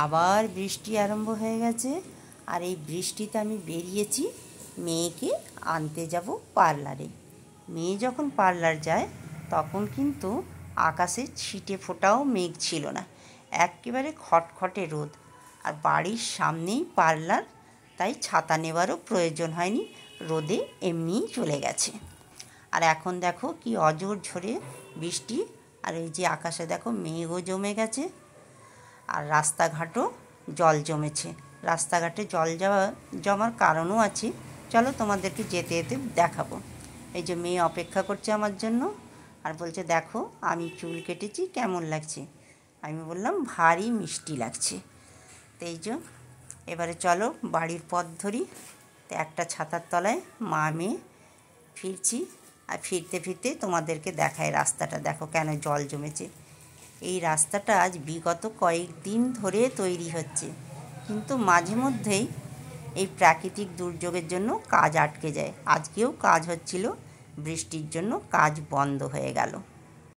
আবার বৃষ্টি আরম্ভ হয়ে গেছে। আর এই বৃষ্টিতে আমি বেরিয়েছি মেয়েকে আনতে যাব পার্লারে। মেয়ে যখন পার্লার যায় তখন কিন্তু আকাশে ছিটে ফোটাও মেঘ ছিল না, একেবারে খটখটে রোদ। আর বাড়ির সামনেই পার্লার, তাই ছাতা নেওয়ারও প্রয়োজন হয়নি, রোদে এমনিই চলে গেছে। আর এখন দেখো কি অজোর ঝরে বৃষ্টি, আর এই যে আকাশে দেখো মেঘও জমে গেছে, আর রাস্তাঘাটও জল জমেছে। রাস্তাঘাটে জল জমার কারণও আছে, চলো তোমাদেরকে যেতে যেতে দেখাবো। এই যে মেয়ে অপেক্ষা করছে আমার জন্য, আর বলছে দেখো আমি চুল কেটেছি কেমন লাগছে। আমি বললাম ভারী মিষ্টি লাগছে। তো এই যে এবারে চলো বাড়ির পথ ধরি। তো একটা ছাতার তলায় মা মেয়ে ফিরছি, আর ফিরতে ফিরতে তোমাদেরকে দেখায় রাস্তাটা দেখো কেন জল জমেছে। এই রাস্তাটা আজ বিগত কয়েকদিন ধরে তৈরি হচ্ছে, কিন্তু মাঝে মধ্যেই এই প্রাকৃতিক দুর্যোগের জন্য কাজ আটকে যায়। আজকেও কাজ হচ্ছিল, বৃষ্টির জন্য কাজ বন্ধ হয়ে গেল।